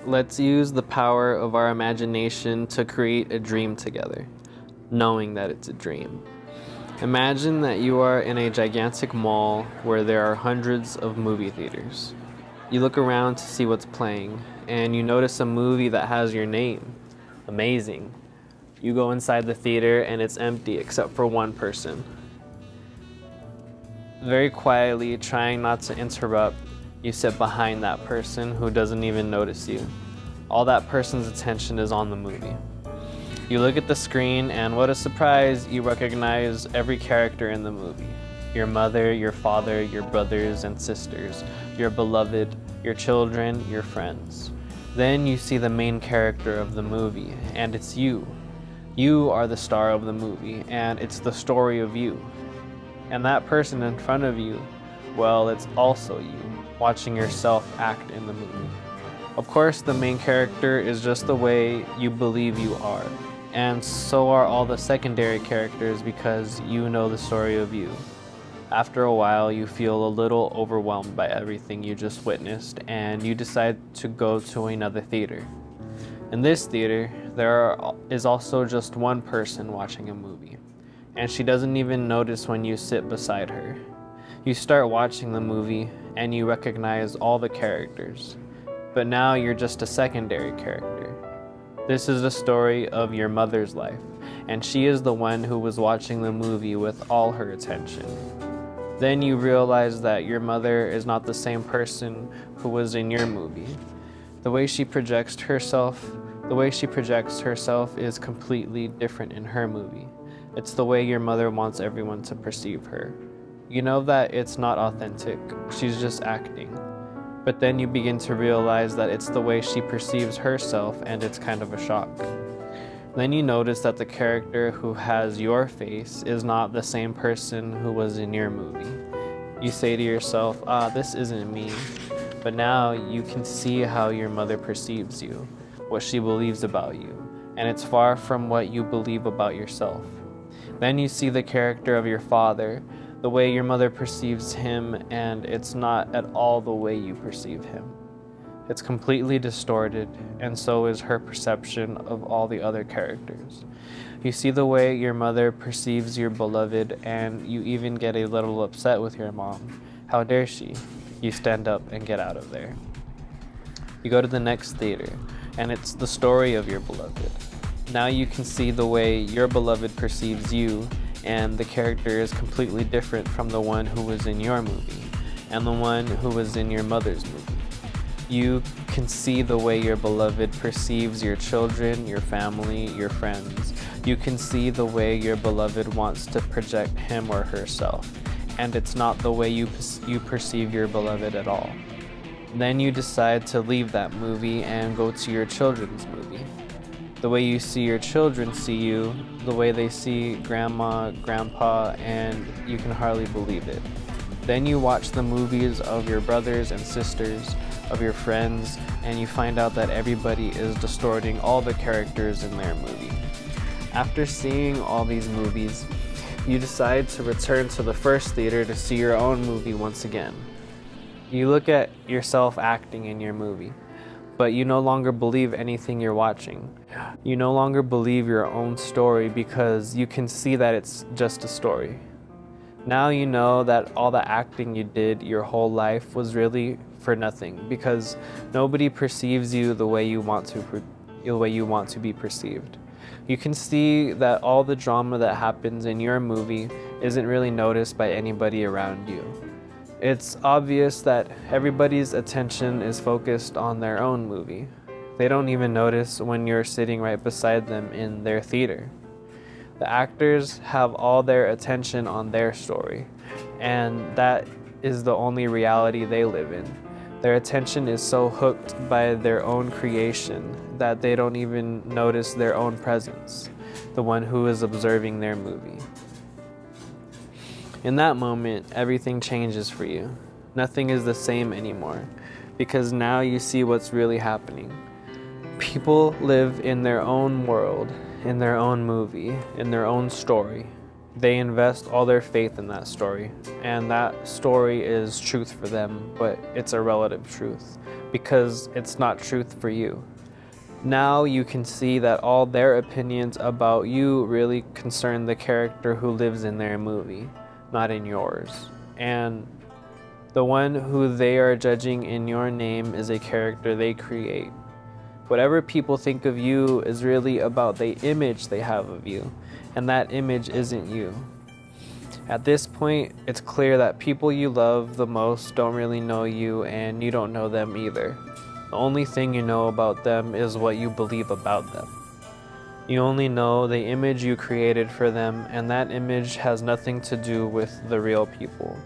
Let's use the power of our imagination to create a dream together, knowing that it's a dream. Imagine that you are in a gigantic mall where there are hundreds of movie theaters. You look around to see what's playing, and you notice a movie that has your name. Amazing. You go inside the theater and it's empty except for one person. Very quietly, trying not to interrupt, you sit behind that person who doesn't even notice you. All that person's attention is on the movie. You look at the screen and what a surprise, you recognize every character in the movie. Your mother, your father, your brothers and sisters, your beloved, your children, your friends. Then you see the main character of the movie, and it's you. You are the star of the movie, and it's the story of you. And that person in front of you, well, it's also you, watching yourself act in the movie. Of course, the main character is just the way you believe you are, and so are all the secondary characters because you know the story of you. After a while, you feel a little overwhelmed by everything you just witnessed, and you decide to go to another theater. In this theater, there is also just one person watching a movie, and she doesn't even notice when you sit beside her. You start watching the movie, and you recognize all the characters, but now you're just a secondary character. This is the story of your mother's life, and she is the one who was watching the movie with all her attention. Then you realize that your mother is not the same person who was in your movie. The way she projects herself is completely different in her movie. It's the way your mother wants everyone to perceive her. You know that it's not authentic, she's just acting. But then you begin to realize that it's the way she perceives herself, and it's kind of a shock. Then you notice that the character who has your face is not the same person who was in your movie. You say to yourself, this isn't me. But now you can see how your mother perceives you, what she believes about you, and it's far from what you believe about yourself. Then you see the character of your father, the way your mother perceives him, and it's not at all the way you perceive him. It's completely distorted, and so is her perception of all the other characters. You see the way your mother perceives your beloved, and you even get a little upset with your mom. How dare she? You stand up and get out of there. You go to the next theater, and it's the story of your beloved. Now you can see the way your beloved perceives you, and the character is completely different from the one who was in your movie, and the one who was in your mother's movie. You can see the way your beloved perceives your children, your family, your friends. You can see the way your beloved wants to project him or herself, and it's not the way you perceive your beloved at all. Then you decide to leave that movie and go to your children's movie. The way you see your children see you, the way they see grandma, grandpa, and you can hardly believe it. Then you watch the movies of your brothers and sisters, of your friends, and you find out that everybody is distorting all the characters in their movie. After seeing all these movies, you decide to return to the first theater to see your own movie once again. You look at yourself acting in your movie, but you no longer believe anything you're watching. You no longer believe your own story because you can see that it's just a story. Now you know that all the acting you did your whole life was really for nothing because nobody perceives you the way you want to be perceived. You can see that all the drama that happens in your movie isn't really noticed by anybody around you. It's obvious that everybody's attention is focused on their own movie. They don't even notice when you're sitting right beside them in their theater. The actors have all their attention on their story, and that is the only reality they live in. Their attention is so hooked by their own creation that they don't even notice their own presence, the one who is observing their movie. In that moment, everything changes for you. Nothing is the same anymore, because now you see what's really happening. People live in their own world, in their own movie, in their own story. They invest all their faith in that story, and that story is truth for them, but it's a relative truth because it's not truth for you. Now you can see that all their opinions about you really concern the character who lives in their movie, not in yours. And the one who they are judging in your name is a character they create. Whatever people think of you is really about the image they have of you, and that image isn't you. At this point, it's clear that people you love the most don't really know you, and you don't know them either. The only thing you know about them is what you believe about them. You only know the image you created for them, and that image has nothing to do with the real people.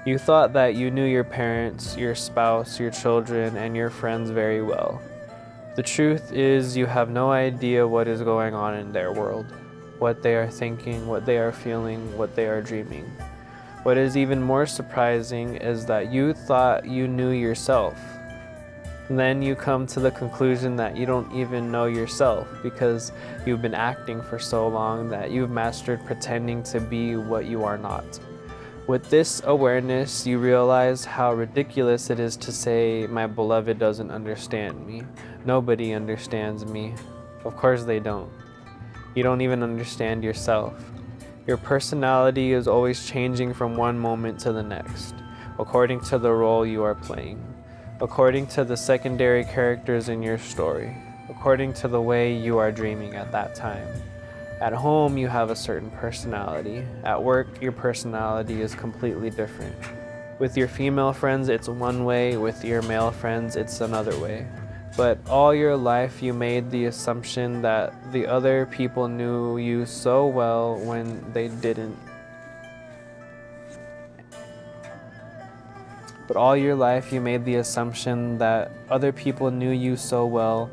You thought that you knew your parents, your spouse, your children, and your friends very well. The truth is you have no idea what is going on in their world, what they are thinking, what they are feeling, what they are dreaming. What is even more surprising is that you thought you knew yourself. Then you come to the conclusion that you don't even know yourself because you've been acting for so long that you've mastered pretending to be what you are not. With this awareness, you realize how ridiculous it is to say, "My beloved doesn't understand me. Nobody understands me." Of course they don't. You don't even understand yourself. Your personality is always changing from one moment to the next, according to the role you are playing, according to the secondary characters in your story, according to the way you are dreaming at that time. At home, you have a certain personality. At work, your personality is completely different. With your female friends, it's one way. With your male friends, it's another way. But all your life, you made the assumption that the other people knew you so well when they didn't. But all your life, you made the assumption that other people knew you so well,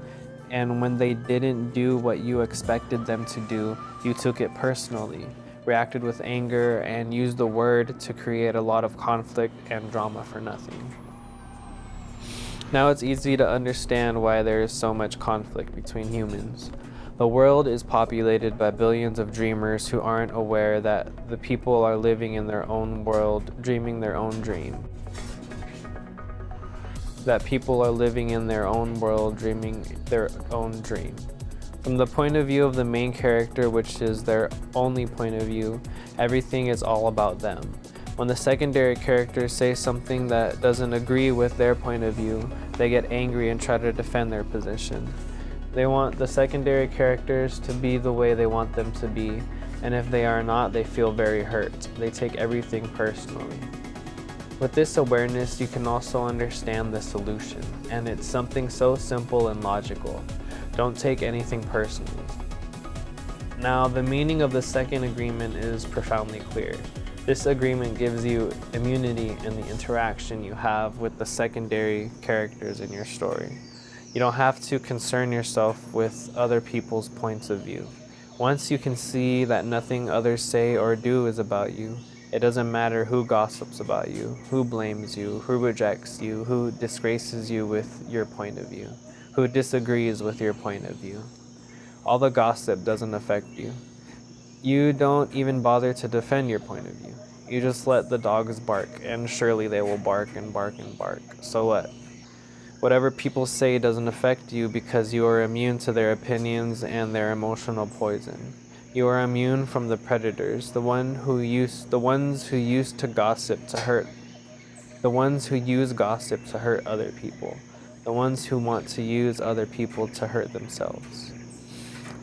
and when they didn't do what you expected them to do, you took it personally, reacted with anger, and used the word to create a lot of conflict and drama for nothing. Now it's easy to understand why there is so much conflict between humans. The world is populated by billions of dreamers who aren't aware that the people are living in their own world, dreaming their own dream. That people are living in their own world, dreaming their own dream. From the point of view of the main character, which is their only point of view, everything is all about them. When the secondary characters say something that doesn't agree with their point of view, they get angry and try to defend their position. They want the secondary characters to be the way they want them to be, and if they are not, they feel very hurt. They take everything personally. With this awareness, you can also understand the solution, and it's something so simple and logical. Don't take anything personally. Now, the meaning of the second agreement is profoundly clear. This agreement gives you immunity in the interaction you have with the secondary characters in your story. You don't have to concern yourself with other people's points of view. Once you can see that nothing others say or do is about you, it doesn't matter who gossips about you, who blames you, who rejects you, who disgraces you with your point of view, who disagrees with your point of view. All the gossip doesn't affect you. You don't even bother to defend your point of view. You just let the dogs bark, and surely they will bark and bark and bark. So what? Whatever people say doesn't affect you because you are immune to their opinions and their emotional poison. You are immune from the predators, the ones who use gossip to hurt other people, the ones who want to use other people to hurt themselves.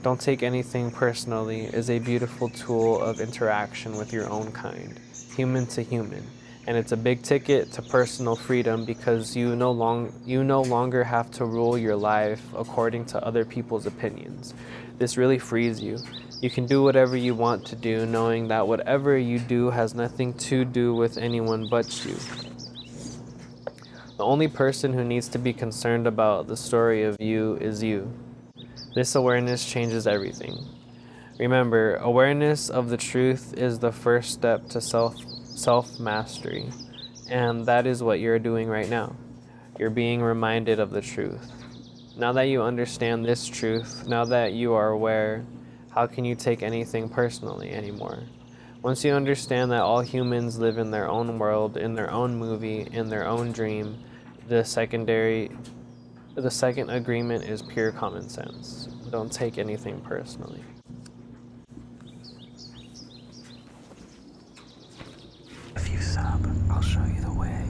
Don't take anything personally is a beautiful tool of interaction with your own kind, human to human, and it's a big ticket to personal freedom because you no longer have to rule your life according to other people's opinions. This really frees you. You can do whatever you want to do, knowing that whatever you do has nothing to do with anyone but you. The only person who needs to be concerned about the story of you is you. This awareness changes everything. Remember, awareness of the truth is the first step to self-mastery, and that is what you're doing right now. You're being reminded of the truth. Now that you understand this truth, now that you are aware, how can you take anything personally anymore? Once you understand that all humans live in their own world, in their own movie, in their own dream, the second agreement is pure common sense. Don't take anything personally. If you sub, I'll show you the way.